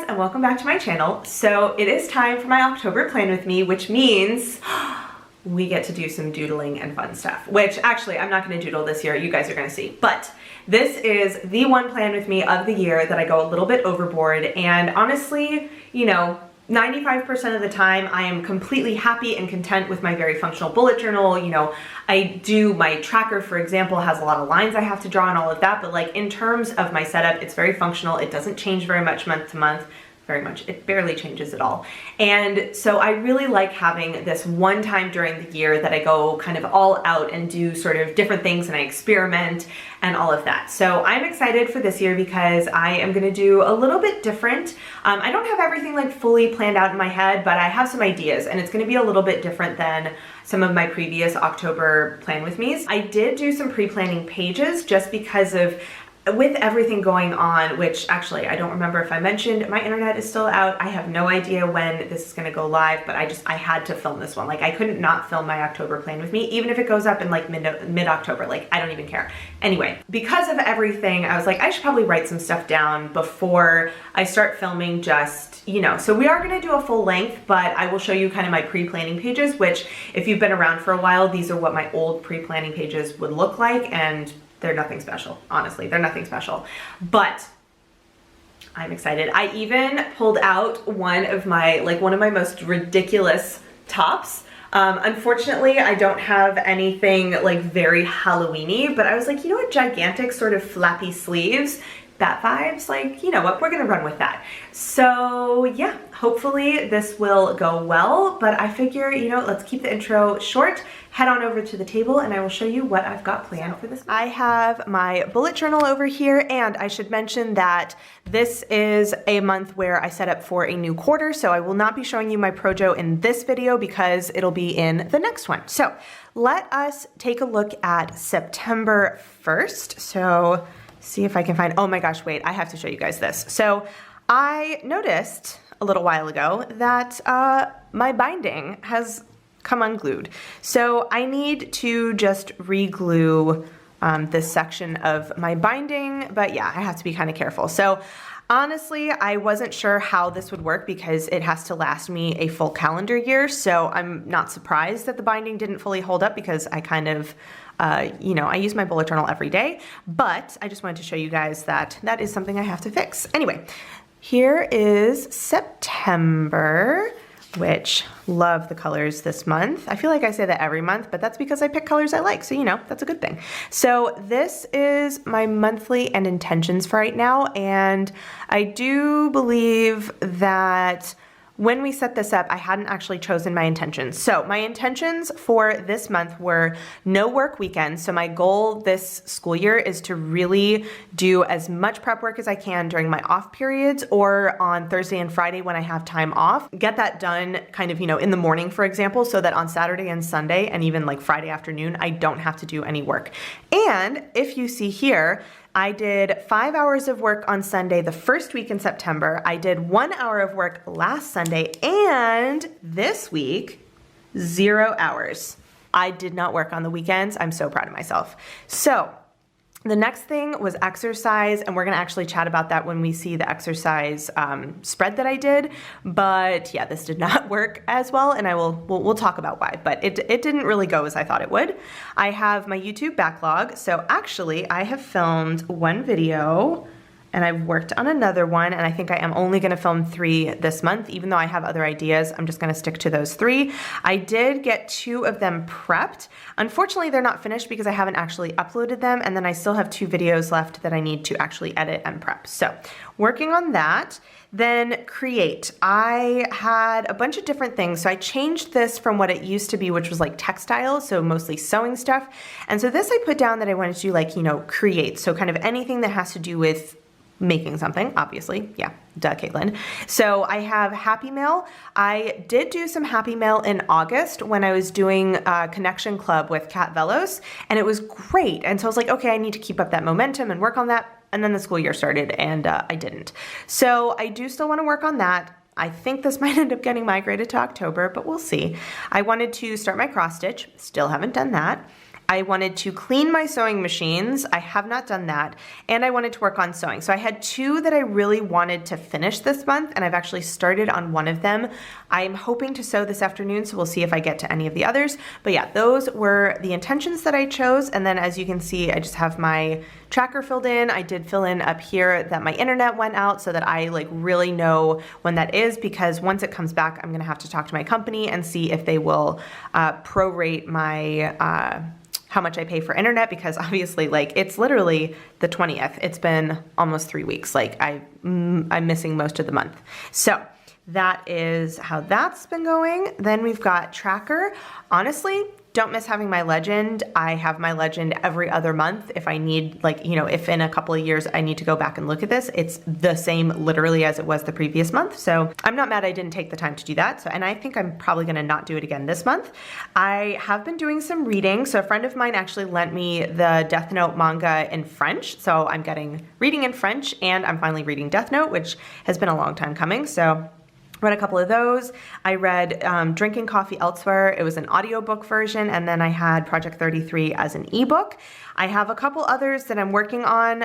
and welcome back to my channel. So it is time for my October plan with me, which means we get to do some doodling and fun stuff, which actually I'm not going to doodle this year. You guys are going to see, but this is the one plan with me of the year that I go a little bit overboard. And honestly, you know, 95% of the time I am completely happy and content with my very functional bullet journal. You know, I do my tracker, for example, has a lot of lines I have to draw and all of that, but like in terms of my setup, it's very functional. It doesn't change very much month to month. Very much. It barely changes at all. And so I really like having this one time during the year that I go kind of all out and do sort of different things and I experiment and all of that. So I'm excited for this year because I am going to do a little bit different. I don't have everything like fully planned out in my head, but I have some ideas and it's going to be a little bit different than some of my previous October plan with me's. I did do some pre-planning pages just because of with everything going on, which actually I don't remember if I mentioned, my internet is still out. I have no idea when this is gonna go live, but I had to film this one. Like I couldn't not film my October plan with me, even if it goes up in like mid-October, like I don't even care. Anyway, because of everything, I was like, I should probably write some stuff down before I start filming just, you know. So we are gonna do a full length, but I will show you kind of my pre-planning pages, which if you've been around for a while, these are what my old pre-planning pages would look like, and they're nothing special. Honestly, they're nothing special, but I'm excited. I even pulled out one of my most ridiculous tops. Unfortunately, I don't have anything like very Halloween-y, but I was like, you know what, gigantic sort of flappy sleeves, that vibes, like, you know what, we're gonna run with that. So yeah, hopefully this will go well, but I figure, you know, let's keep the intro short, head on over to the table and I will show you what I've got planned for this. I have my bullet journal over here, and I should mention that this is a month where I set up for a new quarter, so I will not be showing you my PROJO in this video because it'll be in the next one. So let us take a look at September 1st. So see if I can find, oh my gosh, wait, I have to show you guys this. So I noticed a little while ago that my binding has come unglued. So I need to just re-glue this section of my binding, but yeah, I have to be kind of careful. So honestly, I wasn't sure how this would work because it has to last me a full calendar year. So I'm not surprised that the binding didn't fully hold up because I kind of, you know, I use my bullet journal every day, but I just wanted to show you guys that that is something I have to fix. Anyway, here is September, which love the colors this month. I feel like I say that every month, but that's because I pick colors I like. So, you know, that's a good thing. So this is my monthly and intentions for right now. And I do believe that when we set this up, I hadn't actually chosen my intentions. So my intentions for this month were no work weekends. So my goal this school year is to really do as much prep work as I can during my off periods or on Thursday and Friday when I have time off. Get that done kind of, you know, in the morning, for example, so that on Saturday and Sunday and even like Friday afternoon, I don't have to do any work. And if you see here, I did 5 hours of work on Sunday the first week in September. I did 1 hour of work last Sunday, and this week, 0 hours. I did not work on the weekends. I'm so proud of myself. So the next thing was exercise, and we're gonna actually chat about that when we see the exercise spread that I did. But yeah, this did not work as well, and we'll talk about why, but it didn't really go as I thought it would. I have my YouTube backlog, so actually I have filmed one video and I've worked on another one, and I think I am only gonna film 3 this month. Even though I have other ideas, I'm just gonna stick to those 3. I did get 2 of them prepped. Unfortunately, they're not finished because I haven't actually uploaded them, and then I still have 2 videos left that I need to actually edit and prep. So working on that. Then create. I had a bunch of different things. So I changed this from what it used to be, which was like textiles, so mostly sewing stuff. And so this I put down that I wanted to do like, you know, create. So kind of anything that has to do with making something, obviously. Yeah, duh, Caitlin. So I have Happy Mail. I did do some Happy Mail in August when I was doing a Connection Club with Kat Velos, and it was great. And so I was like, okay, I need to keep up that momentum and work on that. And then the school year started and I didn't. So I do still want to work on that. I think this might end up getting migrated to October, but we'll see. I wanted to start my cross stitch, still haven't done that. I wanted to clean my sewing machines. I have not done that. And I wanted to work on sewing. So I had 2 that I really wanted to finish this month, and I've actually started on one of them. I'm hoping to sew this afternoon, so we'll see if I get to any of the others. But yeah, those were the intentions that I chose. And then as you can see, I just have my tracker filled in. I did fill in up here that my internet went out so that I like really know when that is, because once it comes back, I'm gonna have to talk to my company and see if they will prorate my how much I pay for internet, because obviously like it's literally the 20th. It's been almost 3 weeks. Like I'm missing most of the month. So that is how that's been going. Then we've got tracker. Honestly, don't miss having my legend. I have my legend every other month. If I need, like, you know, if in a couple of years I need to go back and look at this, it's the same literally as it was the previous month. So I'm not mad I didn't take the time to do that. So, and I think I'm probably gonna not do it again this month. I have been doing some reading. So a friend of mine actually lent me the Death Note manga in French. So I'm getting reading in French, and I'm finally reading Death Note, which has been a long time coming. So read a couple of those. I read Drinking Coffee Elsewhere. It was an audiobook version, and then I had Project 33 as an ebook. I have a couple others that I'm working on.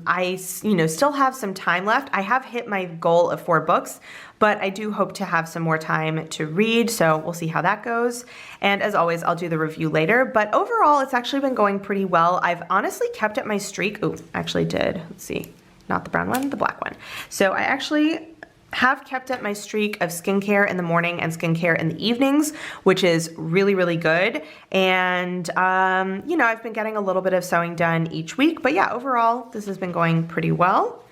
I still have some time left. I have hit my goal of 4 books, but I do hope to have some more time to read, so we'll see how that goes. And as always, I'll do the review later, but overall, it's actually been going pretty well. I've honestly kept up my streak. Ooh, actually did. Let's see. Not the brown one, the black one. So I actually have kept up my streak of skincare in the morning and skincare in the evenings, which is really, really good. And, you know, I've been getting a little bit of sewing done each week, but yeah, overall, this has been going pretty well.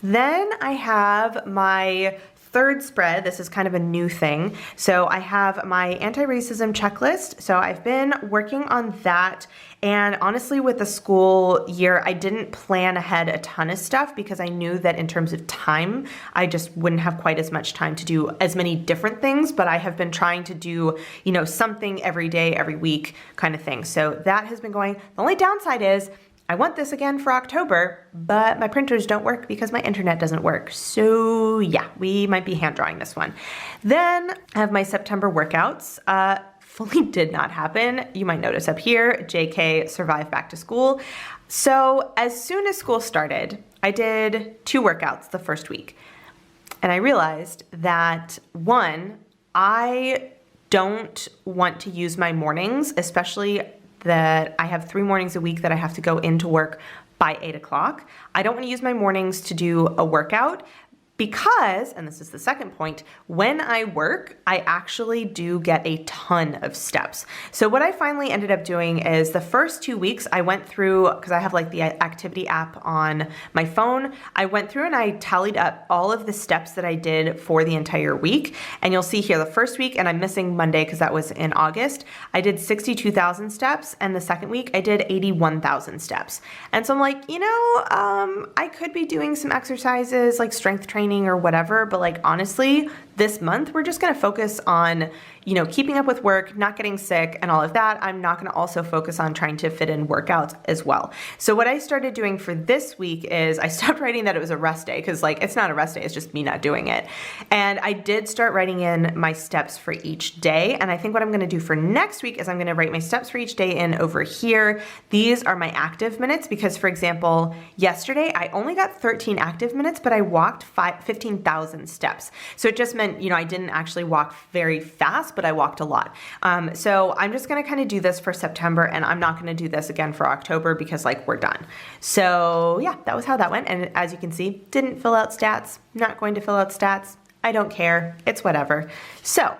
Then I have my 3rd spread. This is kind of a new thing. So I have my anti-racism checklist. So I've been working on that. And honestly, with the school year, I didn't plan ahead a ton of stuff because I knew that in terms of time, I just wouldn't have quite as much time to do as many different things, but I have been trying to do, you know, something every day, every week kind of thing. So that has been going. The only downside is I want this again for October, but my printers don't work because my internet doesn't work. So yeah, we might be hand drawing this one. Then I have my September workouts. Fully did not happen. You might notice up here, JK survived back to school. So as soon as school started, I did 2 workouts the first week. And I realized that 1, I don't want to use my mornings, especially that I have 3 mornings a week that I have to go into work by 8 o'clock. I don't want to use my mornings to do a workout because, and this is the second point, when I work, I actually do get a ton of steps. So what I finally ended up doing is the first 2 weeks I went through, because I have like the activity app on my phone, I went through and I tallied up all of the steps that I did for the entire week. And you'll see here the first week, and I'm missing Monday because that was in August, I did 62,000 steps. And the second week I did 81,000 steps. And so I'm like, you know, I could be doing some exercises like strength training or whatever, but like honestly, this month we're just gonna focus on, you know, keeping up with work, not getting sick and all of that. I'm not gonna also focus on trying to fit in workouts as well. So what I started doing for this week is I stopped writing that it was a rest day, because like it's not a rest day, it's just me not doing it. And I did start writing in my steps for each day. And I think what I'm gonna do for next week is I'm gonna write my steps for each day in over here. These are my active minutes because, for example, yesterday I only got 13 active minutes, but I walked 15,000 steps. So it just meant, you know, I didn't actually walk very fast, but I walked a lot. So I'm just gonna kind of do this for September, and I'm not gonna do this again for October because like we're done. So yeah, that was how that went. And as you can see, didn't fill out stats, not going to fill out stats. I don't care, it's whatever. So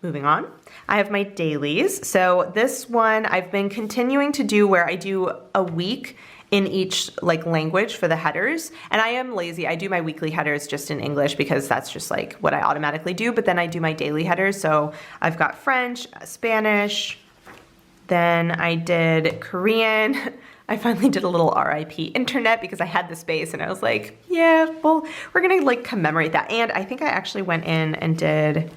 moving on, I have my dailies. So this one I've been continuing to do where I do a week in each like language for the headers. And I am lazy. I do my weekly headers just in English because that's just like what I automatically do. But then I do my daily headers. So I've got French, Spanish, then I did Korean. I finally did a little RIP internet because I had the space and I was like, yeah, well, we're gonna like commemorate that. And I think I actually went in and did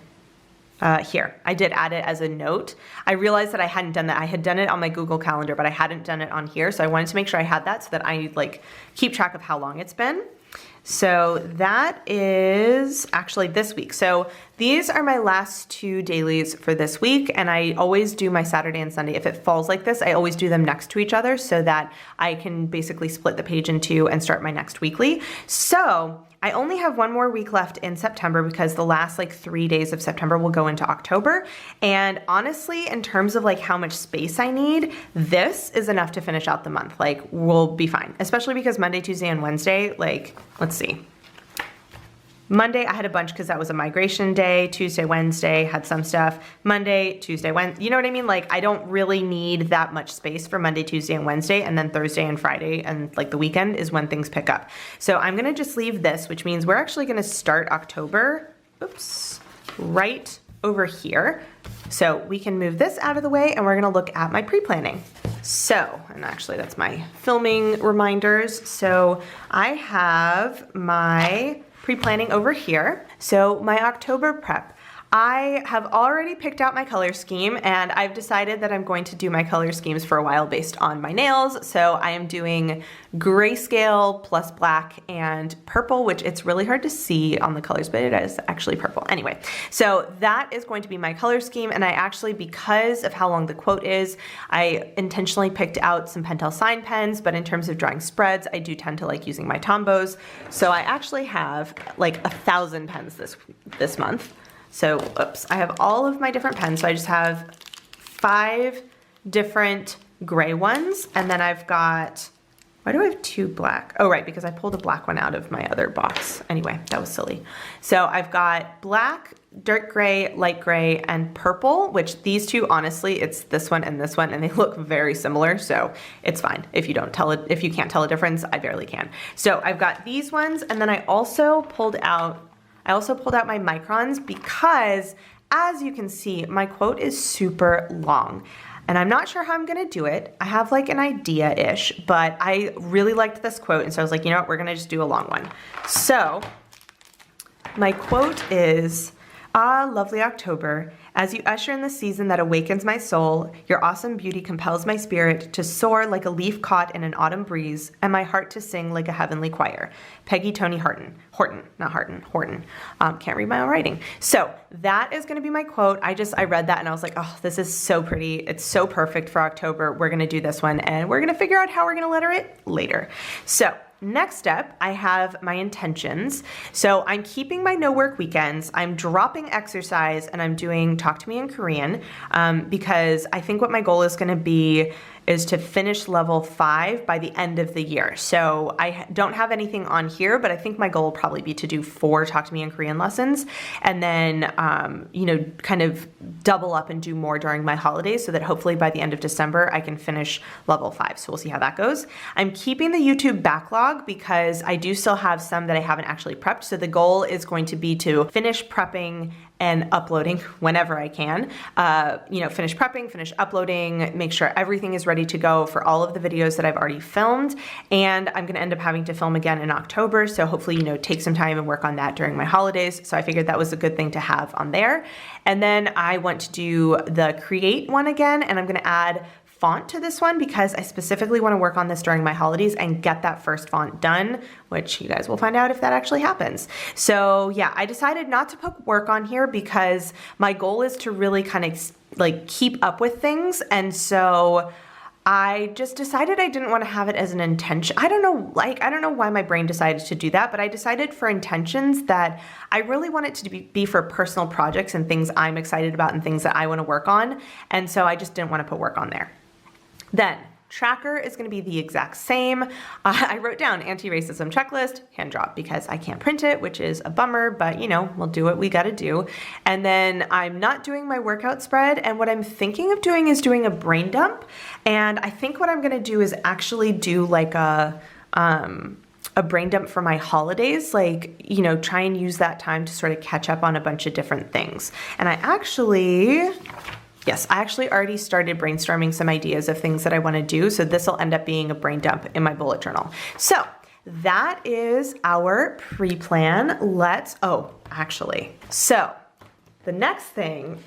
here, I did add it as a note. I realized that I hadn't done that. I had done it on my Google Calendar, but I hadn't done it on here. So I wanted to make sure I had that so that I like keep track of how long it's been. So that is actually this week. So these are my last 2 dailies for this week, and I always do my Saturday and Sunday. If it falls like this, I always do them next to each other so that I can basically split the page in 2 and start my next weekly. So I only have 1 more week left in September because the last like 3 days of September will go into October. And honestly, in terms of like how much space I need, this is enough to finish out the month. Like, we'll be fine, especially because Monday, Tuesday, and Wednesday, like, let's see. Monday, I had a bunch because that was a migration day. Tuesday, Wednesday, had some stuff. Monday, Tuesday, Wednesday, you know what I mean? Like, I don't really need that much space for Monday, Tuesday, and Wednesday, and then Thursday and Friday and like the weekend is when things pick up. So I'm gonna just leave this, which means we're actually gonna start October, oops, right over here. So we can move this out of the way and we're gonna look at my pre-planning. So, and actually that's my filming reminders. So I have my pre-planning over here. So my October prep. I have already picked out my color scheme and I've decided that I'm going to do my color schemes for a while based on my nails. So I am doing grayscale plus black and purple, which it's really hard to see on the colors, but it is actually purple. Anyway, so that is going to be my color scheme. And I actually, because of how long the quote is, I intentionally picked out some Pentel sign pens, but in terms of drawing spreads, I do tend to like using my Tombows. So I actually have like 1,000 pens this month. So, oops, I have all of my different pens. So I just have 5 different gray ones. And then I've got, why do I have 2 black? Oh, right, because I pulled a black one out of my other box. Anyway, that was silly. So I've got black, dirt gray, light gray, and purple, which these 2, honestly, it's this one, and they look very similar. So it's fine. If you can't tell a difference, I barely can. So I've got these ones. And then I also pulled out my microns because, as you can see, my quote is super long. And I'm not sure how I'm gonna do it. I have like an idea-ish, but I really liked this quote, and so I was like, you know what, we're gonna just do a long one. So, my quote is, "Ah, lovely October, as you usher in the season that awakens my soul, your awesome beauty compels my spirit to soar like a leaf caught in an autumn breeze, and my heart to sing like a heavenly choir." Peggy Tony Horton. Can't read my own writing. So that is gonna be my quote. I read that and I was like, oh, this is so pretty. It's so perfect for October. We're gonna do this one and we're gonna figure out how we're gonna letter it later. So next up, I have my intentions. So I'm keeping my no work weekends. I'm dropping exercise and I'm doing Talk to Me in Korean because I think what my goal is gonna be is to finish level 5 by the end of the year. So I don't have anything on here, but I think my goal will probably be to do 4 Talk to Me in Korean lessons and then, you know, kind of double up and do more during my holidays so that hopefully by the end of December, I can finish level 5. So we'll see how that goes. I'm keeping the YouTube backlog because I do still have some that I haven't actually prepped. So the goal is going to be to finish prepping and uploading whenever I can. You know, finish prepping, finish uploading, make sure everything is ready to go for all of the videos that I've already filmed. And I'm gonna end up having to film again in October. So hopefully, you know, take some time and work on that during my holidays. So I figured that was a good thing to have on there. And then I want to do the create one again, and I'm gonna add font to this one because I specifically want to work on this during my holidays and get that first font done, which you guys will find out if that actually happens. So yeah, I decided not to put work on here because my goal is to really kind of like keep up with things. And so I just decided I didn't want to have it as an intention. I don't know why my brain decided to do that, but I decided for intentions that I really want it to be for personal projects and things I'm excited about and things that I want to work on. And so I just didn't want to put work on there. Then tracker is going to be the exact same. I wrote down anti-racism checklist, hand drop, because I can't print it, which is a bummer, but you know, we'll do what we got to do. And then I'm not doing my workout spread. And what I'm thinking of doing is doing a brain dump. And I think what I'm going to do is actually do like a brain dump for my holidays, like, you know, try and use that time to sort of catch up on a bunch of different things. And I actually already started brainstorming some ideas of things that I want to do. So this will end up being a brain dump in my bullet journal. So that is our pre-plan. So the next thing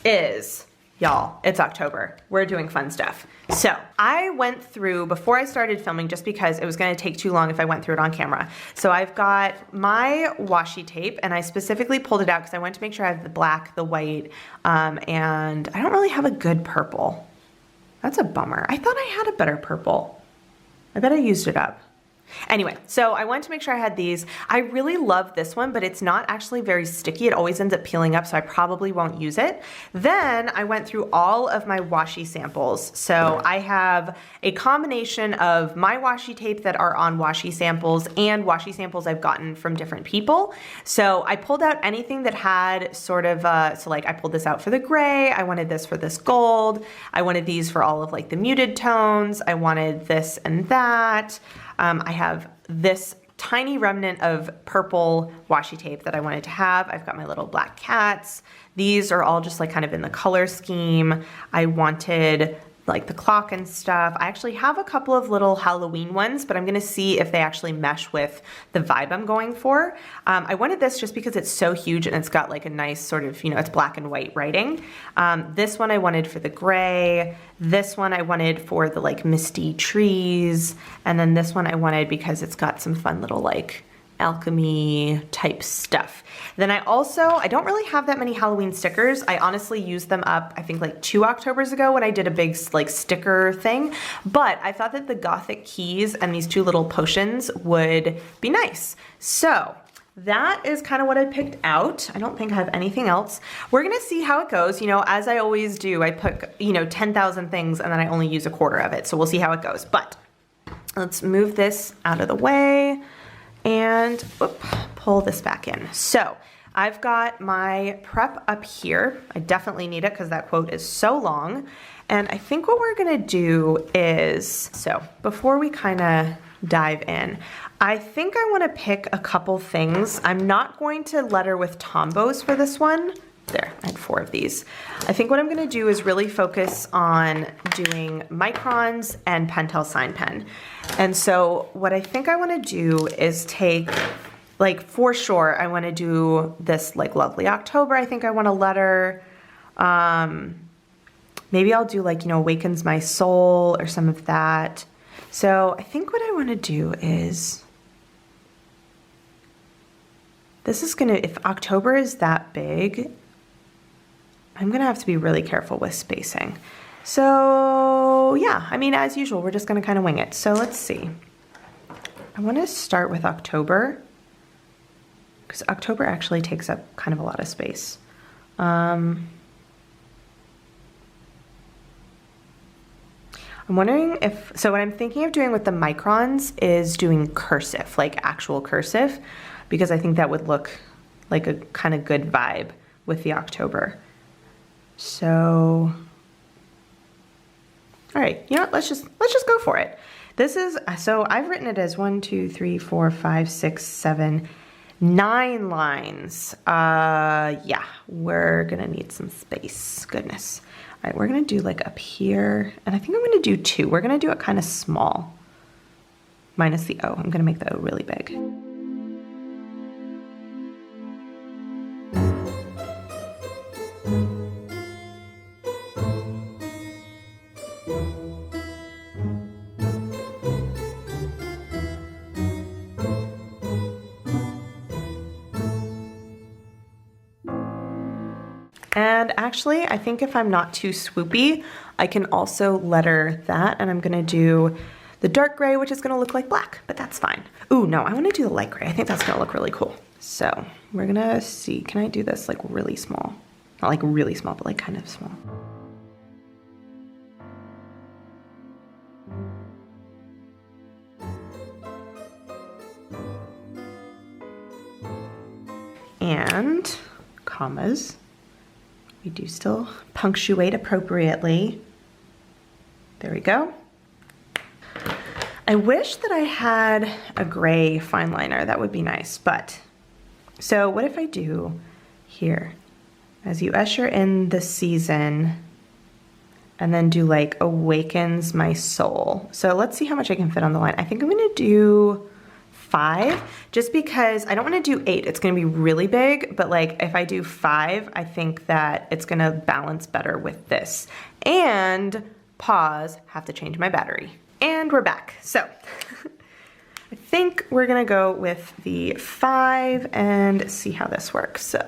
is Y'all, it's October. We're doing fun stuff. So I went through, before I started filming, just because it was gonna take too long if I went through it on camera. So I've got my washi tape, and I specifically pulled it out because I wanted to make sure I have the black, the white, and I don't really have a good purple. That's a bummer. I thought I had a better purple. I bet I used it up. Anyway, so I wanted to make sure I had these. I really love this one, but it's not actually very sticky. It always ends up peeling up, so I probably won't use it. Then I went through all of my washi samples. So I have a combination of my washi tape that are on washi samples and washi samples I've gotten from different people. So I pulled out anything that had sort of, so like I pulled this out for the gray, I wanted this for this gold, I wanted these for all of like the muted tones, I wanted this and that. I have this tiny remnant of purple washi tape that I wanted to have. I've got my little black cats. These are all just like kind of in the color scheme. I wanted like the clock and stuff. I actually have a couple of little Halloween ones, but I'm gonna see if they actually mesh with the vibe I'm going for. I wanted this just because it's so huge and it's got like a nice sort of, you know, it's black and white writing. This one I wanted for the gray. This one I wanted for the like misty trees. And then this one I wanted because it's got some fun little like alchemy type stuff. Then I don't really have that many Halloween stickers. I honestly used them up, I think like 2 Octobers ago when I did a big like sticker thing, but I thought that the Gothic keys and these 2 little potions would be nice. So that is kind of what I picked out. I don't think I have anything else. We're gonna see how it goes. You know, as I always do, I put, you know, 10,000 things and then I only use a quarter of it. So we'll see how it goes. But let's move this out of the way and pull this back in. So I've got my prep up here. I definitely need it because that quote is so long. And I think what we're gonna do is, so before we kind of dive in, I think I wanna pick a couple things. I'm not going to letter with Tombows for this one. There, I had 4 of these. I think what I'm gonna do is really focus on doing Microns and Pentel sign pen. And so what I think I wanna do is take, like for sure, I wanna do this like lovely October. I think I wanna letter. Maybe I'll do like, you know, Awakens My Soul or some of that. So I think what I wanna do is, this is gonna, if October is that big, I'm gonna have to be really careful with spacing. So yeah, I mean, as usual, we're just gonna kind of wing it. So let's see. I wanna start with October because October actually takes up kind of a lot of space. I'm wondering if, so what I'm thinking of doing with the Microns is doing cursive, like actual cursive, because I think that would look like a kind of good vibe with the October. So, all right, you know what, let's just go for it. This is, so I've written it as 1, 2, 3, 4, 5, 6, 7, 9 lines. Yeah, we're gonna need some space, goodness. All right, we're gonna do like up here, and I think I'm gonna do 2. We're gonna do it kind of small, minus the O. I'm gonna make the O really big. And actually, I think if I'm not too swoopy, I can also letter that, and I'm gonna do the dark gray, which is gonna look like black, but that's fine. Ooh, no, I wanna do the light gray. I think that's gonna look really cool. So we're gonna see, can I do this like really small? Not like really small, but like kind of small. And commas. We do still punctuate appropriately. There we go. I wish that I had a gray fine liner. That would be nice, but so what if I do here, as you usher in the season, and then do like Awakens My Soul. So let's see how much I can fit on the line. I think I'm gonna do 5, just because I don't want to do 8. It's going to be really big, but like if I do 5, I think that it's going to balance better with this. And pause, have to change my battery. And we're back. So I think we're going to go with the 5 and see how this works. So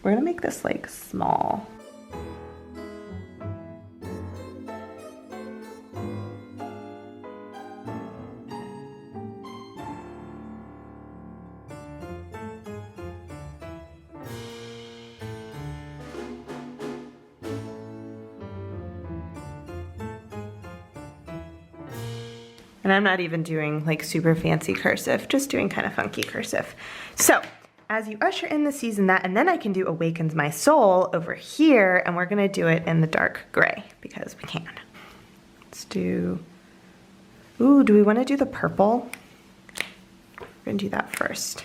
we're going to make this like small. And I'm not even doing like super fancy cursive, just doing kind of funky cursive. So as you usher in the season that, and then I can do Awakens My Soul over here, and we're gonna do it in the dark gray because we can. Let's do, ooh, do we wanna do the purple? We're gonna do that first.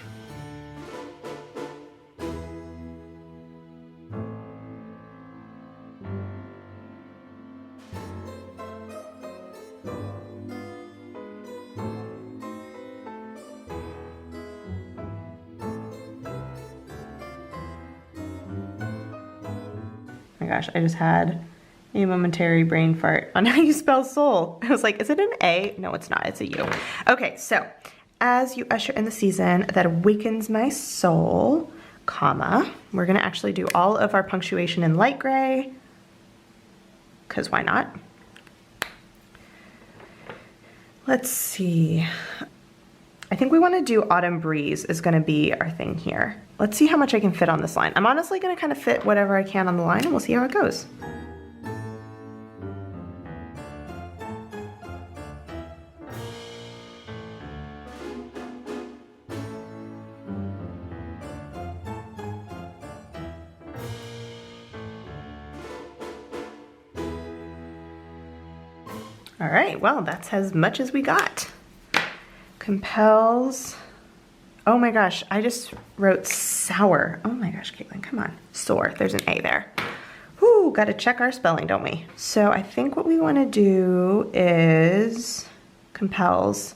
Oh my gosh, I just had a momentary brain fart on how you spell soul. I was like, is it an A? No, it's not, it's a U. Okay, so as you usher in the season that awakens my soul, comma, we're gonna actually do all of our punctuation in light gray, because why not? Let's see. I think we want to do Autumn Breeze is going to be our thing here. Let's see how much I can fit on this line. I'm honestly going to kind of fit whatever I can on the line, and we'll see how it goes. All right, well, that's as much as we got. Compels, oh my gosh, I just wrote sour. Oh my gosh, Caitlin, come on. Soar, there's an A there. Whoo, gotta check our spelling, don't we? So I think what we wanna do is compels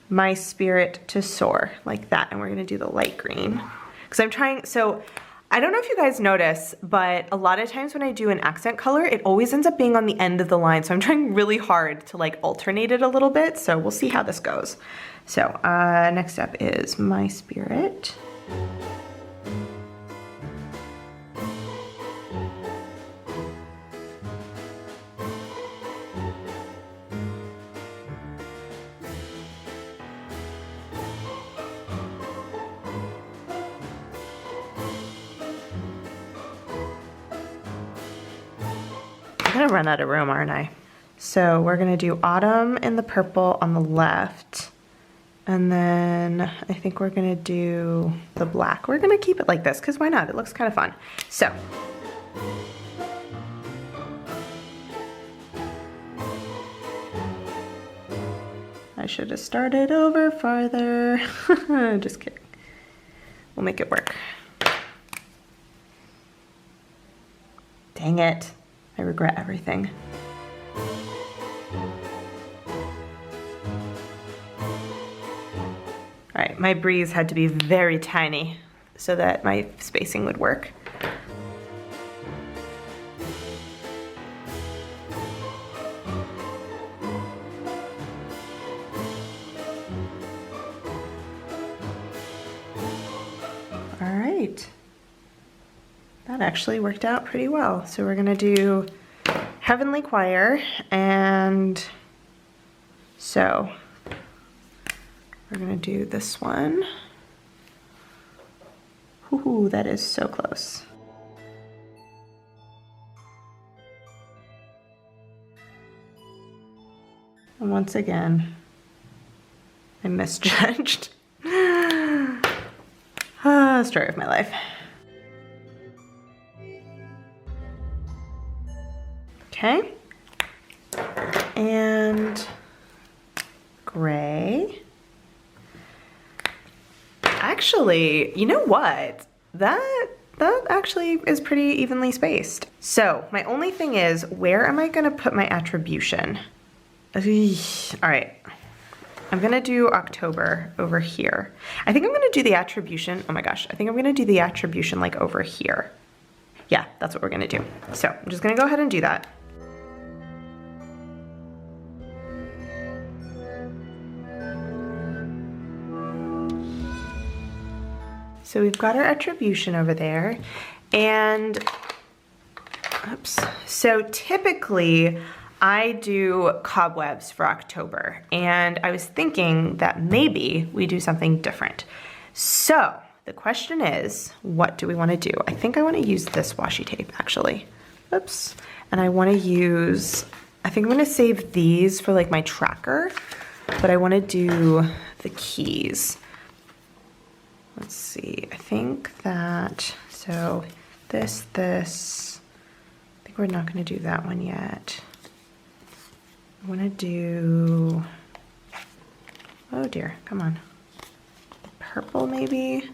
my spirit to soar, like that. And we're gonna do the light green. Because I'm trying, so I don't know if you guys notice, but a lot of times when I do an accent color, it always ends up being on the end of the line. So I'm trying really hard to like alternate it a little bit. So we'll see how this goes. So next up is my spirit. I'm gonna run out of room, aren't I? So we're gonna do autumn in the purple on the left. And then I think we're gonna do the black. We're gonna keep it like this, because why not? It looks kind of fun. So. I should have started over farther. Just kidding. We'll make it work. Dang it. I regret everything. All right, my breeze had to be very tiny so that my spacing would work. All right. That actually worked out pretty well. So we're gonna do Heavenly Choir, and so we're gonna do this one. Ooh, that is so close. And once again, I misjudged. Story of my life. Okay, and gray. Actually, you know what? That actually is pretty evenly spaced. So my only thing is, where am I gonna put my attribution? All right, I'm gonna do October over here. I think I'm gonna do the attribution, oh my gosh, I think I'm gonna do the attribution like over here. Yeah, that's what we're gonna do. So I'm just gonna go ahead and do that. So we've got our attribution over there, and oops. So typically I do cobwebs for October, and I was thinking that maybe we do something different. So the question is, what do we want to do? I think I want to use this washi tape actually. Oops. And I want to use, I think I'm going to save these for like my tracker, but I want to do the keys. Let's see, I think that, so this, I think we're not gonna do that one yet. I wanna do, oh dear, come on. Purple maybe,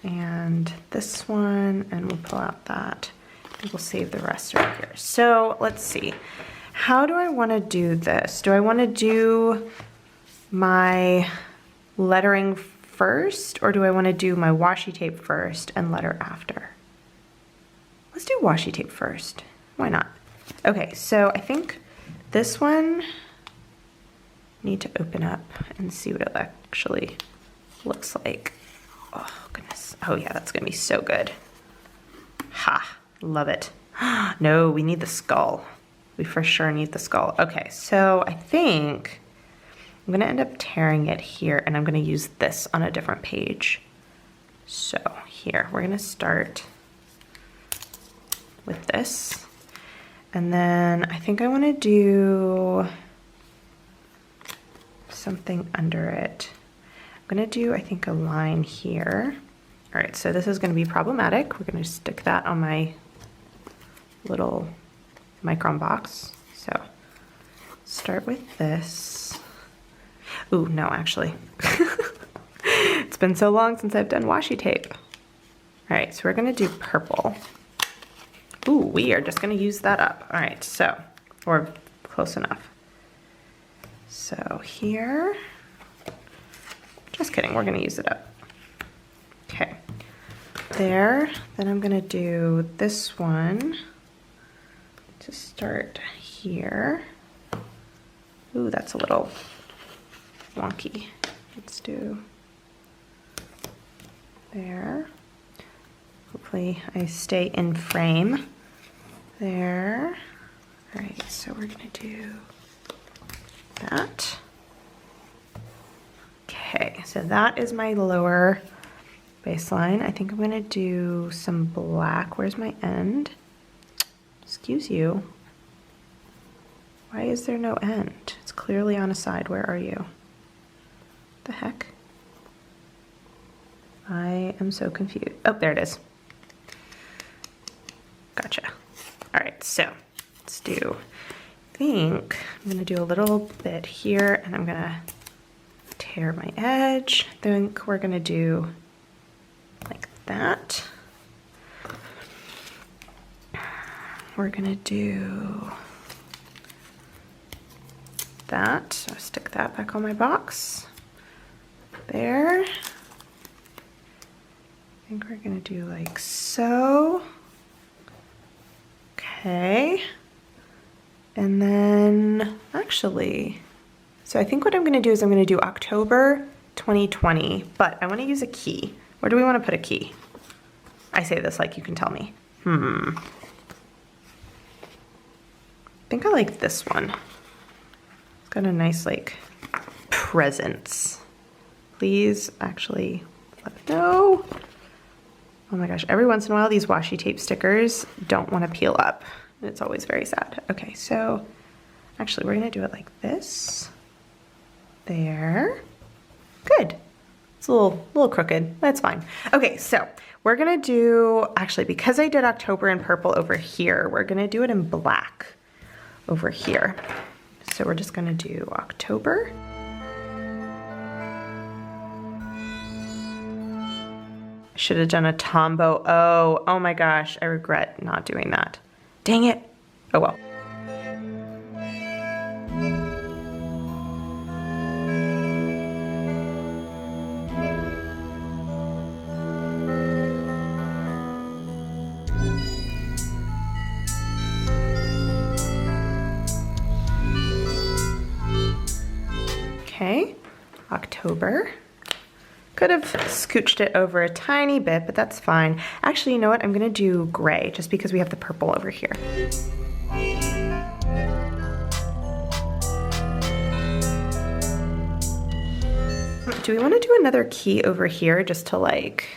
and this one, and we'll pull out that. I think we'll save the rest right here. So let's see, how do I wanna do this? Do I wanna do my lettering first, or do I want to do my washi tape first and letter after? Let's do washi tape first. Why not? Okay, so I think this one, I need to open up and see what it actually looks like. Oh goodness. Oh yeah, that's gonna be so good. Ha, love it. No, we need the skull. We for sure need the skull. Okay, so I think I'm gonna end up tearing it here, and I'm gonna use this on a different page. So here, we're gonna start with this. And then I think I wanna do something under it. I'm gonna do, I think, a line here. All right, so this is gonna be problematic. We're gonna stick that on my little micron box. So start with this. Ooh, no, actually. It's been so long since I've done washi tape. All right, so we're gonna do purple. Ooh, we are just gonna use that up. All right, so, or close enough. So here, just kidding, we're gonna use it up. Okay, there, then I'm gonna do this one to start here. Ooh, that's a little wonky. Let's do there. Hopefully I stay in frame there. All right, so we're gonna do that. Okay, so that is my lower baseline. I think I'm gonna do some black. Where's my end? Excuse you. Why is there no end? It's clearly on a side. Where are you? The heck? I am so confused. Oh, there it is. Gotcha. All right, so let's do, I think I'm gonna do a little bit here, and I'm gonna tear my edge. I think we're gonna do like that. We're gonna do that. So stick that back on my box. There. I think we're gonna do like so. Okay. And then actually, so I think what I'm gonna do is I'm gonna do October 2020, but I wanna use a key. Where do we wanna put a key? I say this like you can tell me. I think I like this one. It's got a nice like presence. Please actually let me know. Oh my gosh, every once in a while these washi tape stickers don't want to peel up. It's always very sad. Okay, so actually we're gonna do it like this. There. Good. It's a little crooked. That's fine. Okay, so we're gonna do, actually because I did October in purple over here, we're gonna do it in black over here. So we're just gonna do October. Should have done a Tombow. Oh my gosh, I regret not doing that. Dang it. Oh well. Okay, October. Could have scooched it over a tiny bit, but that's fine. Actually, you know what? I'm gonna do gray just because we have the purple over here. Do we want to do another key over here just to like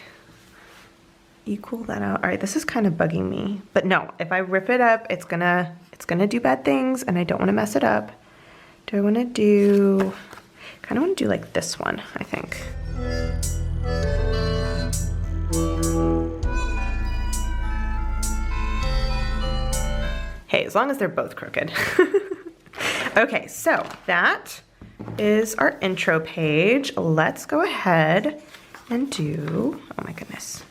equal that out? All right, this is kind of bugging me, but no, if I rip it up, it's gonna do bad things and I don't want to mess it up. Do I want to do, kind of want to do like this one, I think. Hey, as long as they're both crooked. Okay, so that is our intro page. Let's go ahead and do, oh my goodness,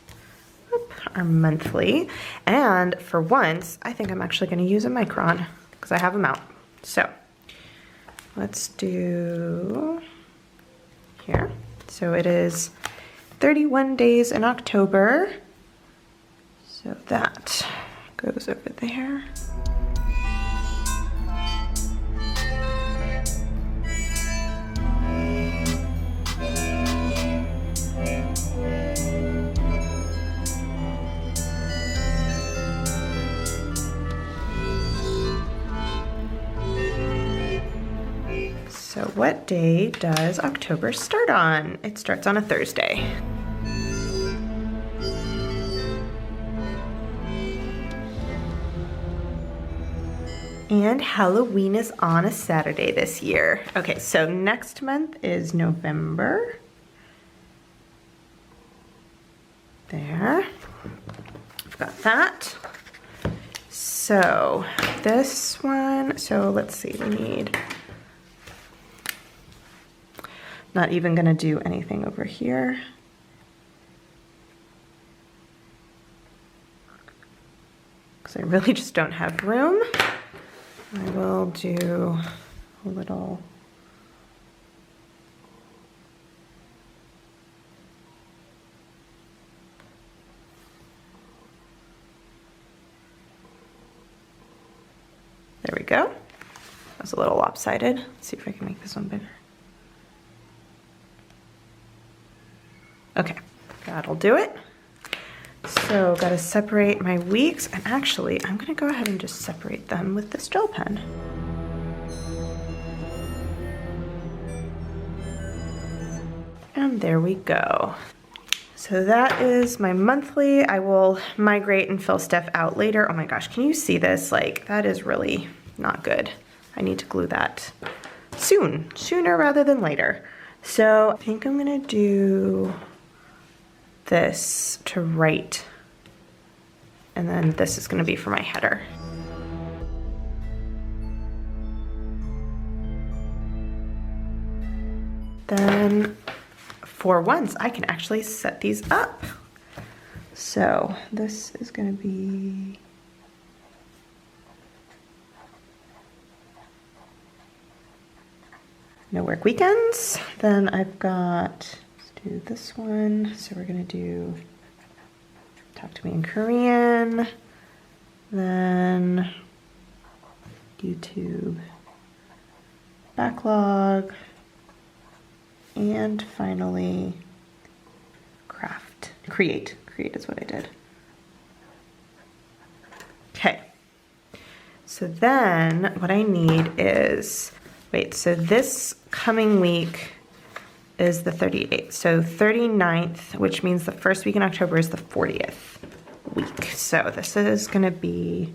our monthly. And for once, I think I'm actually going to use a micron because I have them out. So let's do here. So it is 31 days in October. So that goes over there. So what day does October start on? It starts on a Thursday. And Halloween is on a Saturday this year. Okay, so next month is November. There, I've got that. So this one, so let's see, we need, not even gonna do anything over here. Because I really just don't have room. I will do a little, there we go. That was a little lopsided. Let's see if I can make this one bigger. Okay, that'll do it. So gotta separate my weeks, and actually I'm gonna go ahead and just separate them with this gel pen. And there we go. So that is my monthly. I will migrate and fill stuff out later. Oh my gosh, can you see this? Like, that is really not good. I need to glue that soon, sooner rather than later. So I think I'm gonna do this to write, and then this is gonna be for my header. Then for once, I can actually set these up. So this is gonna be, no work weekends. Then I've got, do this one. So we're gonna do talk to me in Korean, then YouTube backlog, and finally create is what I did. Okay, so then what I need is, wait, so this coming week is the 38th. So 39th, which means the first week in October is the 40th week. So this is gonna be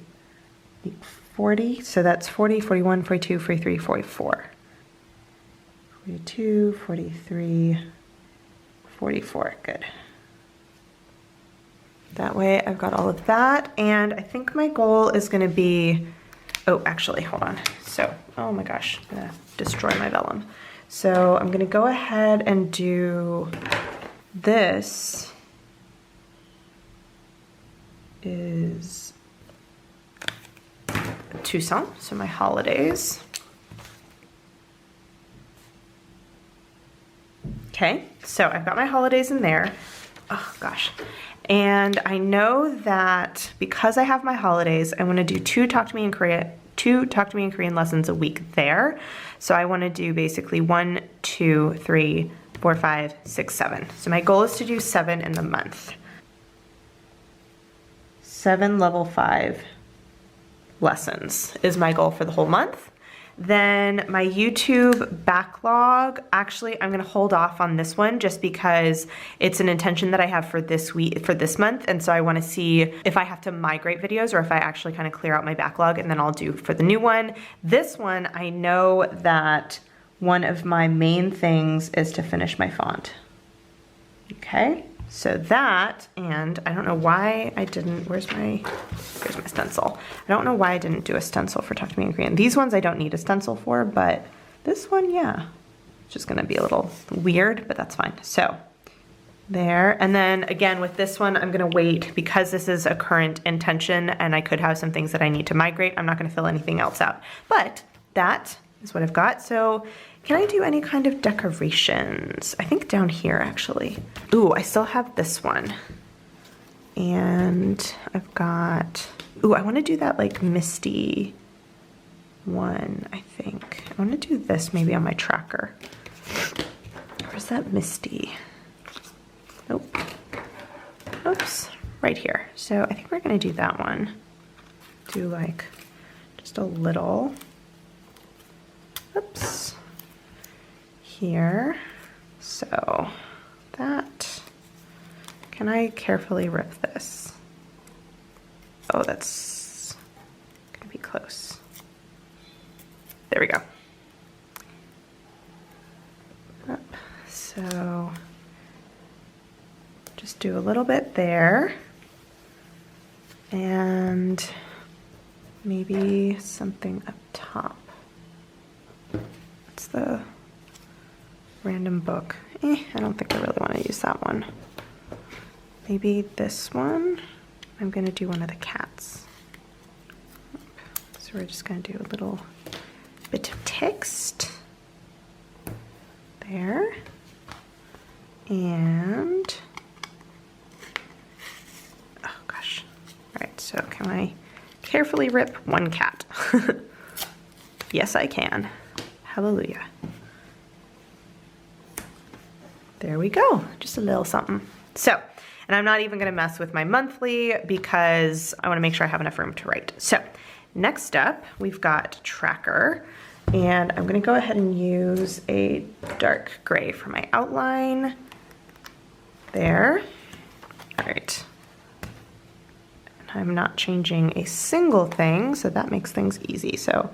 week 40. So that's 40, 41, 42, 43, 44. 42, 43, 44, good. That way I've got all of that. And I think my goal is gonna be, oh, actually, hold on. So, oh my gosh, I'm gonna destroy my vellum. So I'm gonna go ahead and do this is Toussaint, so my holidays. Okay, so I've got my holidays in there. Oh gosh. And I know that because I have my holidays, I want to do 2 Talk to Me in Korea 2 Talk to Me in Korean lessons a week there. So I want to do basically 1, 2, 3, 4, 5, 6, 7. So my goal is to do 7 in the month. 7 level 5 lessons is my goal for the whole month. Then my YouTube backlog, actually I'm gonna hold off on this one just because it's an intention that I have for this week, for this month, and so I wanna see if I have to migrate videos or if I actually kind of clear out my backlog, and then I'll do for the new one. This one, I know that one of my main things is to finish my font. Okay, so that, and I don't know why I didn't, where's my stencil? I don't know why I didn't do a stencil for Talk to Me in Korean. These ones I don't need a stencil for, but this one, yeah. It's just gonna be a little weird, but that's fine. So, there, and then again with this one, I'm gonna wait because this is a current intention and I could have some things that I need to migrate. I'm not gonna fill anything else out, but that is what I've got. So, can I do any kind of decorations? I think down here actually. Ooh, I still have this one. And I've got, ooh, I wanna do that like misty one, I think. I wanna do this maybe on my tracker. Where's that misty? Nope. Oops, right here. So I think we're gonna do that one. Do like just a little, oops, here. So that, can I carefully rip this? Oh, that's gonna be close. There we go. Up. So just do a little bit there. And maybe something up top. What's the random book? I don't think I really want to use that one. Maybe this one. I'm gonna do one of the cats. So we're just gonna do a little bit of text there. And, oh gosh. All right, so can I carefully rip one cat? Yes, I can. Hallelujah. There we go, just a little something. So, and I'm not even gonna mess with my monthly because I wanna make sure I have enough room to write. So, next up, we've got tracker, and I'm gonna go ahead and use a dark gray for my outline. There, all right. And I'm not changing a single thing, so that makes things easy. So,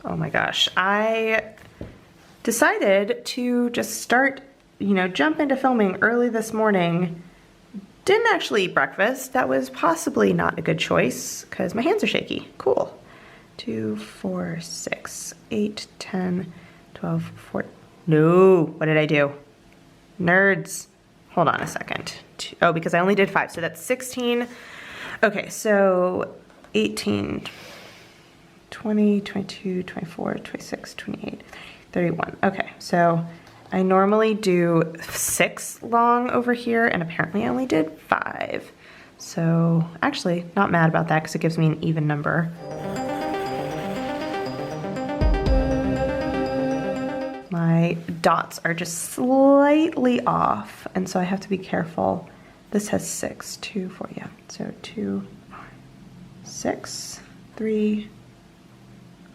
oh my gosh, I decided to just start, you know, jump into filming early this morning. Didn't actually eat breakfast. That was possibly not a good choice because my hands are shaky. Cool. 2, 4, 6, 8, 10, 12, 14. No, what did I do? Nerds. Hold on a second. Oh, because I only did 5, so that's 16. Okay, so 18, 20, 22, 24, 26, 28, 31. Okay, so I normally do 6 long over here, and apparently I only did 5. So actually, not mad about that because it gives me an even number. My dots are just slightly off, and so I have to be careful. This has 6, 2, 4, yeah. So 2, 6, 3,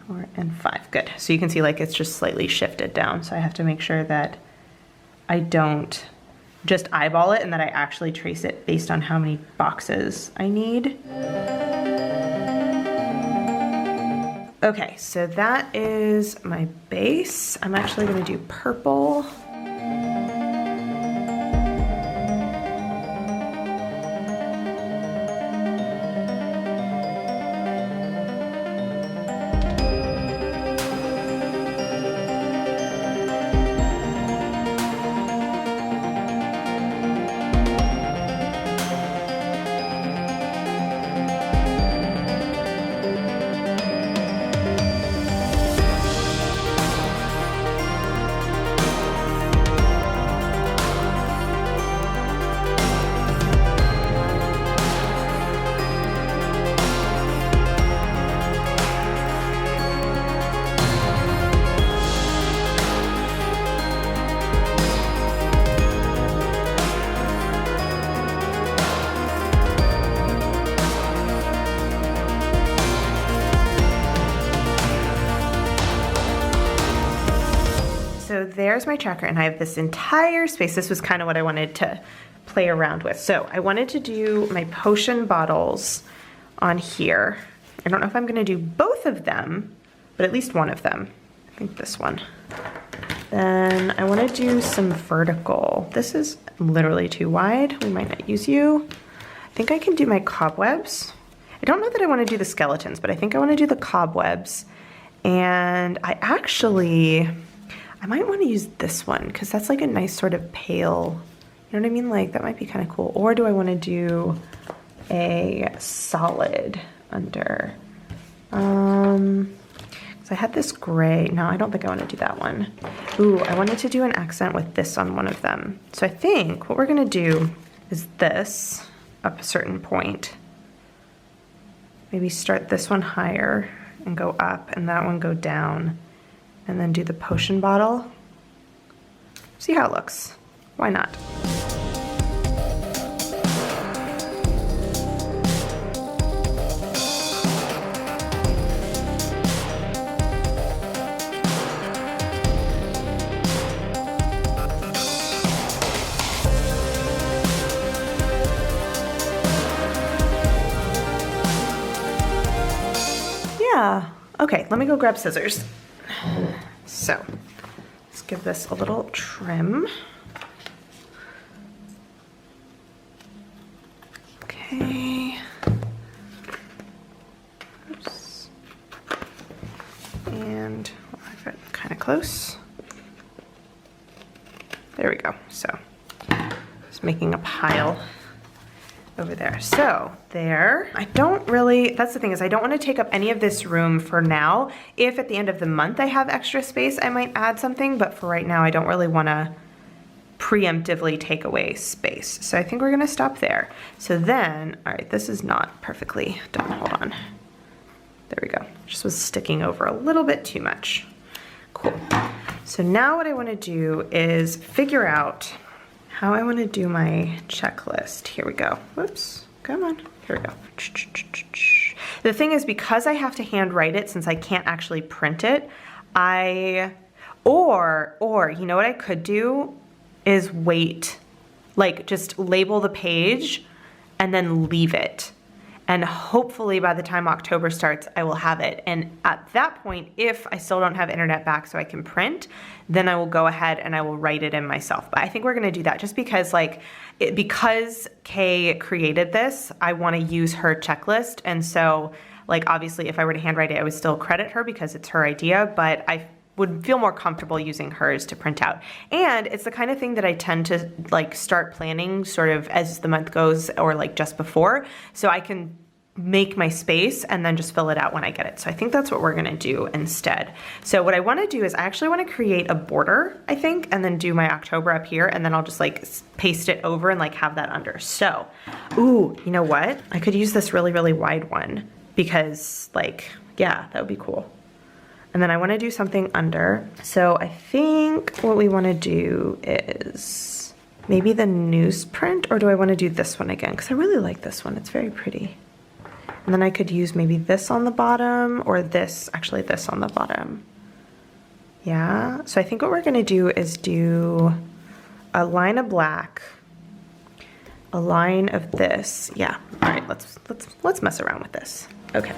4, and 5. Good. So you can see like it's just slightly shifted down. So I have to make sure that I don't just eyeball it and that I actually trace it based on how many boxes I need. Okay, so that is my base. I'm actually gonna do purple. so there's my tracker, and I have this entire space. This was kind of what I wanted to play around with. So I wanted to do my potion bottles on here. I don't know if I'm gonna do both of them, but at least one of them. I think this one. Then I wanna do some vertical. This is literally too wide. We might not use you. I think I can do my cobwebs. I don't know that I wanna do the skeletons, but I think I wanna do the cobwebs. And I might wanna use this one because that's like a nice sort of pale, you know what I mean? Like that might be kind of cool. Or do I want to do a solid under? So I had this gray. No, I don't think I want to do that one. Ooh, I wanted to do an accent with this on one of them. So I think what we're going to do is this up a certain point. Maybe start this one higher and go up, and that one go down, and then do the potion bottle. See how it looks. Why not? Yeah. Okay, let me go grab scissors. So, let's give this a little trim. Okay. Oops. And I've got kind of close. There we go. So, just making a pile over there. So there, I don't really, that's the thing is I don't want to take up any of this room for now. If at the end of the month I have extra space, I might add something, but for right now, I don't really want to preemptively take away space. So I think we're going to stop there. So then, all right, this is not perfectly done. Hold on. There we go. Just was sticking over a little bit too much. Cool. So now what I want to do is figure out how I want to do my checklist. Here we go. Whoops. Come on. Here we go. The thing is, because I have to handwrite it, since I can't actually print it, or you know what I could do is wait, like just label the page and then leave it. And hopefully by the time October starts, I will have it. And at that point, if I still don't have internet back so I can print, then I will go ahead and I will write it in myself. But I think we're gonna do that just because because Kay created this, I wanna use her checklist. And so obviously if I were to handwrite it, I would still credit her because it's her idea, but I would feel more comfortable using hers to print out. And it's the kind of thing that I tend to start planning sort of as the month goes or just before, so I can make my space and then just fill it out when I get it. So I think that's what we're gonna do instead. So what I wanna do is I actually wanna create a border, I think, and then do my October up here, and then I'll just paste it over and have that under. So, ooh, you know what? I could use this really, really wide one because yeah, that would be cool. And then I want to do something under. So I think what we want to do is maybe the newsprint, or do I want to do this one again? Because I really like this one. It's very pretty. And then I could use maybe this on the bottom or this, actually this on the bottom. Yeah. So I think what we're going to do is do a line of black, a line of this. Yeah. All right. Let's mess around with this. Okay.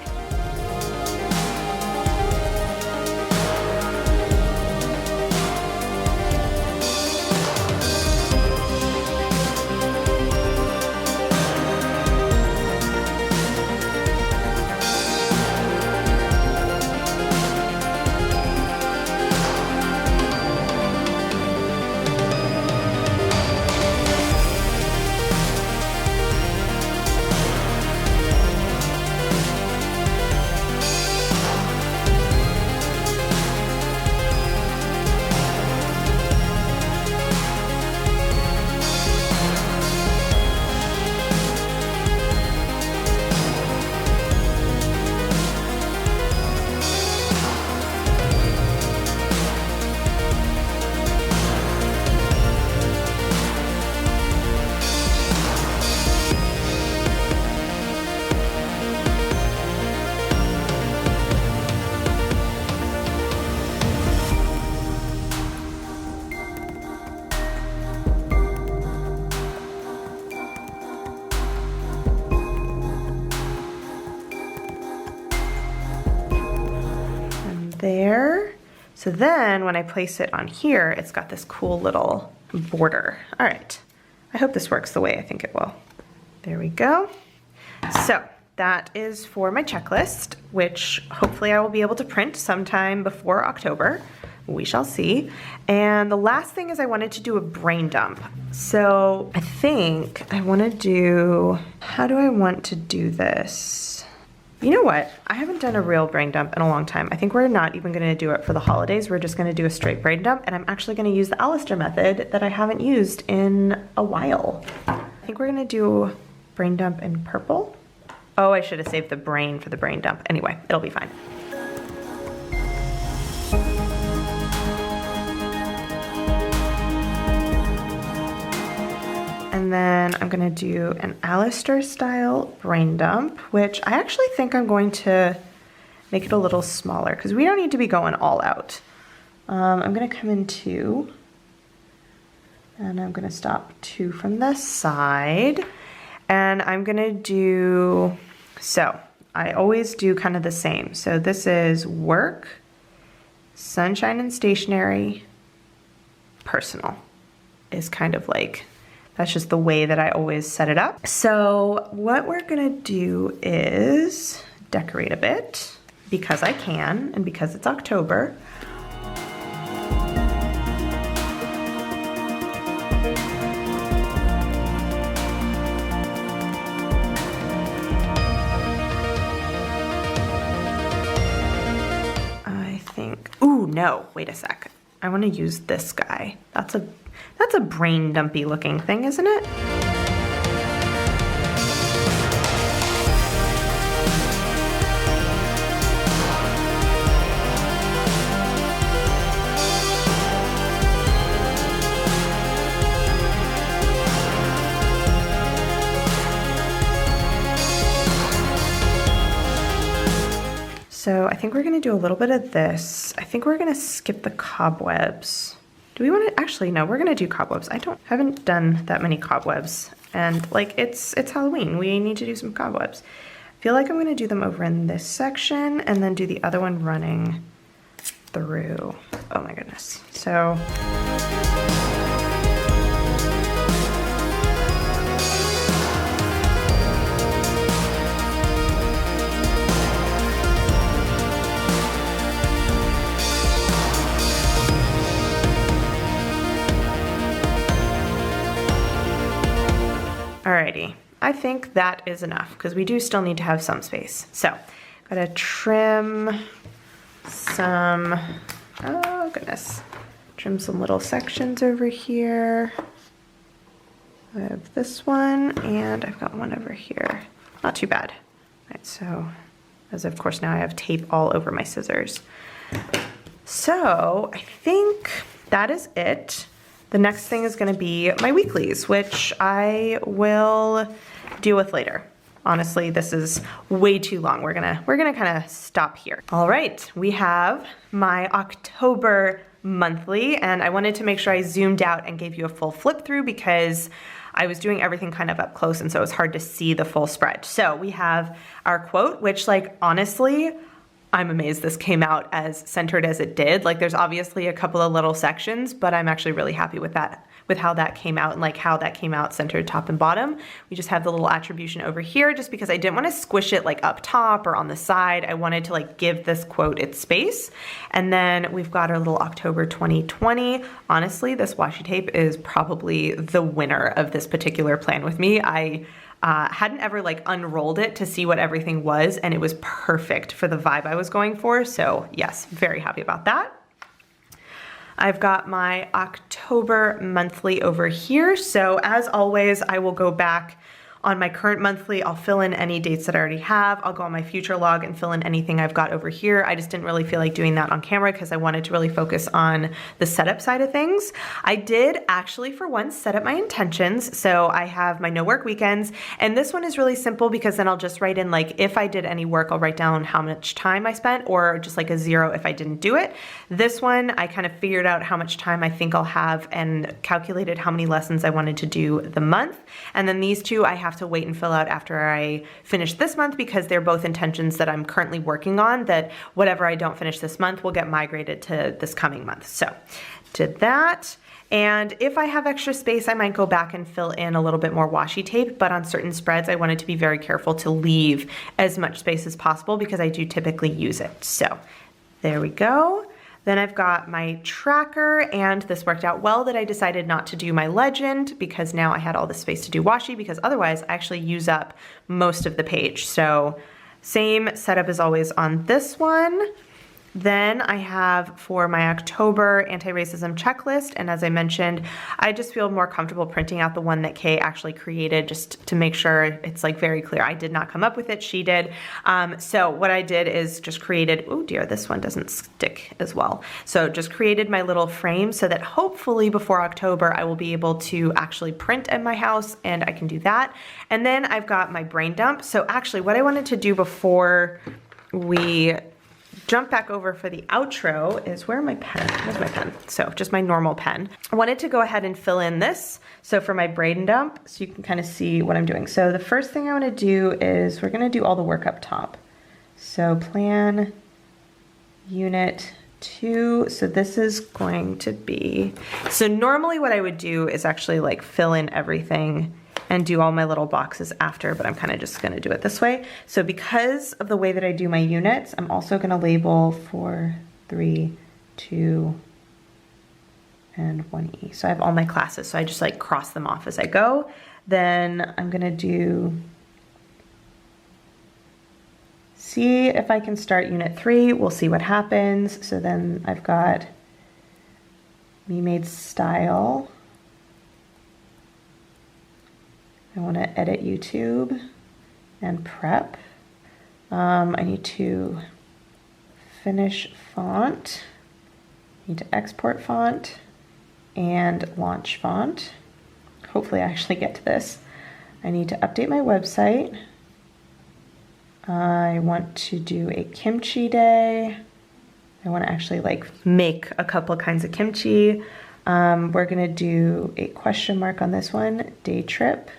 there. So then when I place it on here, it's got this cool little border. All right, I hope this works the way I think it will. There we go. So that is for my checklist, which hopefully I will be able to print sometime before October. We shall see. And the last thing is I wanted to do a brain dump. So I think I want to do, how do I want to do this? You know what? I haven't done a real brain dump in a long time. I think we're not even going to do it for the holidays. We're just going to do a straight brain dump, and I'm actually going to use the Alistair method that I haven't used in a while. I think we're going to do brain dump in purple. Oh, I should have saved the brain for the brain dump. Anyway, it'll be fine. And then I'm gonna do an Alistair style brain dump, which I actually think I'm going to make it a little smaller because we don't need to be going all out. I'm gonna come in 2, and I'm gonna stop 2 from the side. And I'm gonna do, so I always do kind of the same. So this is work, sunshine and stationery, personal is kind of like, that's just the way that I always set it up. So what we're gonna do is decorate a bit because I can and because it's October. Ooh, no, wait a sec. I want to use this guy. That's a brain dumpy looking thing, isn't it? So I think we're gonna do a little bit of this. I think we're gonna skip the cobwebs. Do we wanna, actually no, we're gonna do cobwebs. Haven't done that many cobwebs. And like it's Halloween, we need to do some cobwebs. I feel like I'm gonna do them over in this section and then do the other one running through. Oh my goodness. So. Alrighty, I think that is enough because we do still need to have some space. So, gotta trim some, oh goodness, trim some little sections over here. I have this one and I've got one over here. Not too bad. All right, so, as of course now I have tape all over my scissors. So, I think that is it. The next thing is gonna be my weeklies, which I will deal with later. Honestly, this is way too long. We're gonna kind of stop here. All right, we have my October monthly, and I wanted to make sure I zoomed out and gave you a full flip through because I was doing everything kind of up close, and so it was hard to see the full spread. So we have our quote, which like honestly, I'm amazed this came out as centered as it did. Like there's obviously a couple of little sections, but I'm actually really happy with that, with how that came out and like how that came out centered top and bottom. We just have the little attribution over here just because I didn't want to squish it like up top or on the side. I wanted to like give this quote its space. And then we've got our little October 2020. Honestly, this washi tape is probably the winner of this particular plan with me. I hadn't ever like unrolled it to see what everything was, and it was perfect for the vibe I was going for. So yes, very happy about that. I've got my October monthly over here. So as always, I will go back on my current monthly. I'll fill in any dates that I already have. I'll go on my future log and fill in anything I've got over here. I just didn't really feel like doing that on camera because I wanted to really focus on the setup side of things. I did actually for once set up my intentions. So I have my no work weekends, and this one is really simple because then I'll just write in like if I did any work, I'll write down how much time I spent, or just like a 0 if I didn't do it. This one, I kind of figured out how much time I think I'll have and calculated how many lessons I wanted to do the month. And then these two, I have have to wait and fill out after I finish this month because they're both intentions that I'm currently working on, that whatever I don't finish this month will get migrated to this coming month. So did that. And if I have extra space, I might go back and fill in a little bit more washi tape, but on certain spreads, I wanted to be very careful to leave as much space as possible because I do typically use it. So there we go. Then I've got my tracker, and this worked out well that I decided not to do my legend because now I had all the space to do washi, because otherwise I actually use up most of the page. So same setup as always on this one. Then I have for my October anti-racism checklist, and as I mentioned, I just feel more comfortable printing out the one that Kay actually created just to make sure it's like very clear. I did not come up with it, she did. So what I did is just created, oh dear, this one doesn't stick as well. So just created my little frame so that hopefully before October I will be able to actually print at my house, and I can do that. And then I've got my brain dump. So actually what I wanted to do before we jump back over for the outro is, where my pen? Where's my pen? So just my normal pen. I wanted to go ahead and fill in this. So for my brain dump, so you can kind of see what I'm doing. So the first thing I want to do is we're going to do all the work up top. So plan unit 2. So this is going to be, so normally what I would do is actually like fill in everything and do all my little boxes after, but I'm kind of just gonna do it this way. So because of the way that I do my units, I'm also gonna label 4, 3, 2, and 1E. So I have all my classes, so I just like cross them off as I go. Then I'm gonna see if I can start unit 3, we'll see what happens. So then I've got me made style. I want to edit YouTube and prep. I need to finish font. I need to export font and launch font. Hopefully I actually get to this. I need to update my website. I want to do a kimchi day. I want to actually like make a couple kinds of kimchi. We're gonna do a question mark on this one, day trip.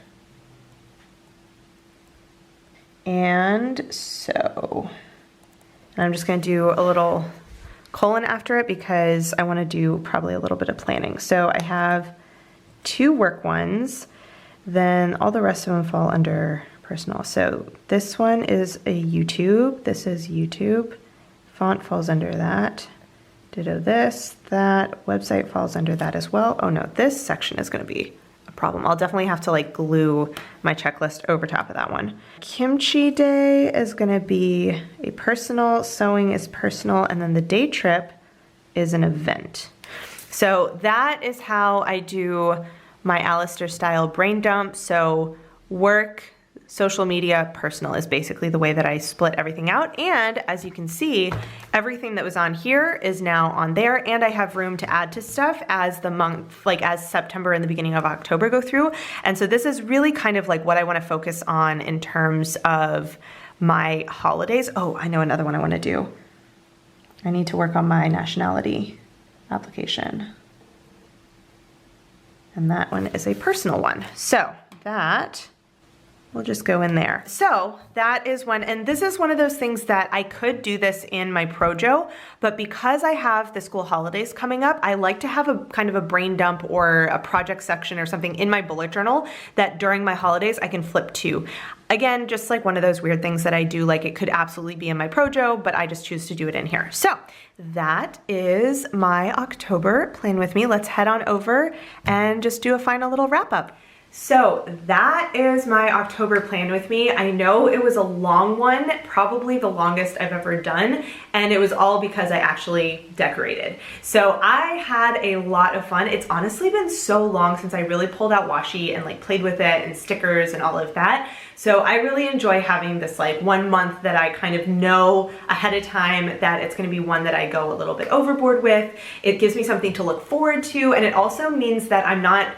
And so I'm just going to do a little colon after it because I want to do probably a little bit of planning. So I have 2 work ones, then all the rest of them fall under personal. So this one is a YouTube. This is YouTube. Font falls under that. Ditto this, that. Website falls under that as well. Oh no, this section is going to be a problem. I'll definitely have to like glue my checklist over top of that one. Kimchi day is gonna be a personal, sewing is personal, and then the day trip is an event. So that is how I do my Alistair style brain dump. So work, social media, personal is basically the way that I split everything out. And as you can see, everything that was on here is now on there, and I have room to add to stuff as the month, like as September and the beginning of October go through. And so this is really kind of like what I want to focus on in terms of my holidays. Oh, I know another one I want to do. I need to work on my nationality application. And that one is a personal one. So that we'll just go in there. So that is one, and this is one of those things that I could do this in my PROJO, but because I have the school holidays coming up, I like to have a kind of a brain dump or a project section or something in my bullet journal that during my holidays I can flip to. Again, just like one of those weird things that I do, like it could absolutely be in my PROJO, but I just choose to do it in here. So that is my October plan with me. Let's head on over and just do a final little wrap up. So that is my October plan with me. I know it was a long one, probably the longest I've ever done, and it was all because I actually decorated. So I had a lot of fun. It's honestly been so long since I really pulled out washi and like played with it and stickers and all of that. So I really enjoy having this like 1 month that I kind of know ahead of time that it's gonna be one that I go a little bit overboard with. It gives me something to look forward to, and it also means that I'm not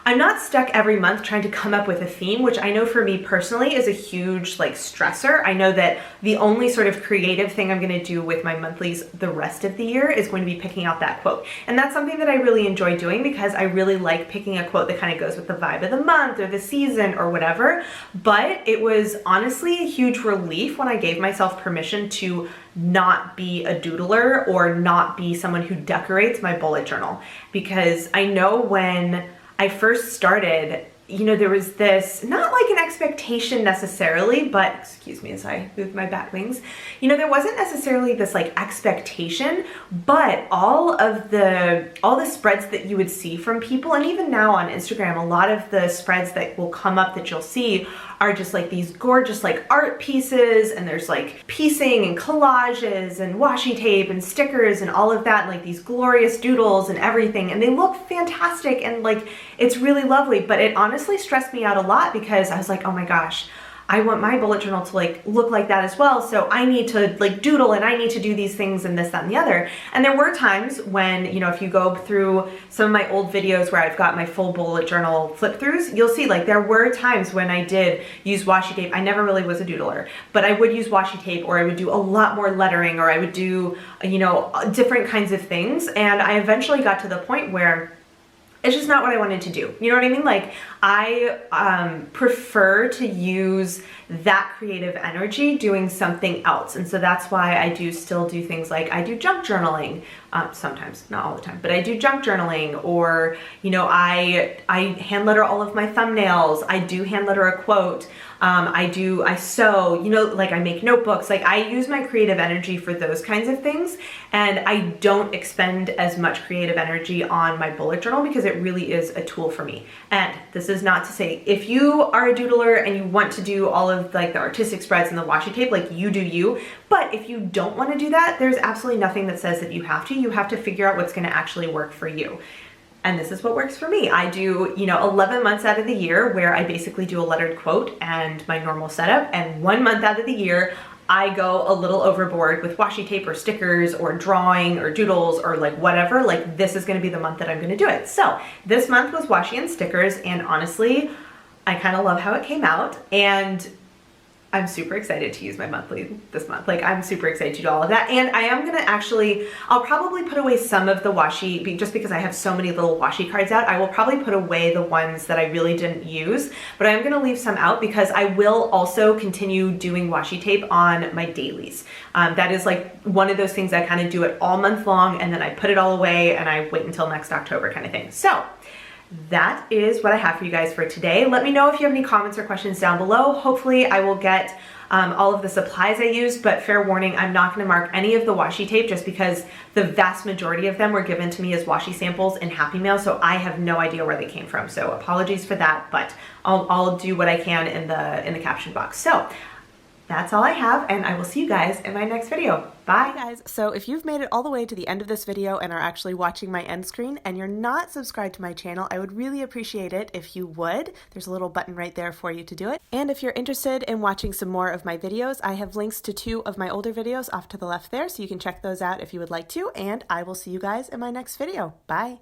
I'm not stuck every month trying to come up with a theme, which I know for me personally is a huge like stressor. I know that the only sort of creative thing I'm gonna do with my monthlies the rest of the year is going to be picking out that quote. And that's something that I really enjoy doing because I really like picking a quote that kind of goes with the vibe of the month or the season or whatever. But it was honestly a huge relief when I gave myself permission to not be a doodler or not be someone who decorates my bullet journal. Because I know when I first started, you know, there was this, not like an expectation necessarily, but excuse me as I move my bat wings, you know, there wasn't necessarily this like expectation, but all the spreads that you would see from people, and even now on Instagram, a lot of the spreads that will come up that you'll see are just like these gorgeous like art pieces, and there's like piecing and collages and washi tape and stickers and all of that, like these glorious doodles and everything, and they look fantastic and like it's really lovely. But it honestly stressed me out a lot because I was like, oh my gosh, I want my bullet journal to like look like that as well, so I need to like doodle and I need to do these things and this, that, and the other. And there were times when, you know, if you go through some of my old videos where I've got my full bullet journal flip throughs, you'll see like there were times when I did use washi tape. I never really was a doodler, but I would use washi tape, or I would do a lot more lettering, or I would do, you know, different kinds of things. And I eventually got to the point where it's just not what I wanted to do. You know what I mean? Like I prefer to use that creative energy doing something else. And so that's why I do still do things like I do junk journaling, sometimes, not all the time, but I do junk journaling, or, you know, I hand letter all of my thumbnails. I do hand letter a quote. I sew, you know, like I make notebooks. Like I use my creative energy for those kinds of things, and I don't expend as much creative energy on my bullet journal because it really is a tool for me. And this is not to say if you are a doodler and you want to do all of like the artistic spreads and the washi tape, like you do you. But if you don't want to do that, there's absolutely nothing that says that you have to. You have to figure out what's going to actually work for you. And this is what works for me. I do, you know, 11 months out of the year where I basically do a lettered quote and my normal setup, and 1 month out of the year I go a little overboard with washi tape or stickers or drawing or doodles or like whatever. Like this is going to be the month that I'm going to do it. So this month was washi and stickers, and honestly, I kind of love how it came out, and I'm super excited to use my monthly this month. Like I'm super excited to do all of that. And I am gonna actually, I'll probably put away some of the washi, just because I have so many little washi cards out. I will probably put away the ones that I really didn't use, but I'm gonna leave some out because I will also continue doing washi tape on my dailies. That is like one of those things I kind of do it all month long, and then I put it all away and I wait until next October kind of thing. So that is what I have for you guys for today. Let me know if you have any comments or questions down below. Hopefully I will get all of the supplies I used, but fair warning, I'm not going to mark any of the washi tape just because the vast majority of them were given to me as washi samples in Happy Mail, so I have no idea where they came from. So apologies for that, but I'll do what I can in the caption box. So that's all I have, and I will see you guys in my next video. Bye. Hey guys, so if you've made it all the way to the end of this video and are actually watching my end screen and you're not subscribed to my channel, I would really appreciate it if you would. There's a little button right there for you to do it. And if you're interested in watching some more of my videos, I have links to 2 of my older videos off to the left there, so you can check those out if you would like to, and I will see you guys in my next video. Bye.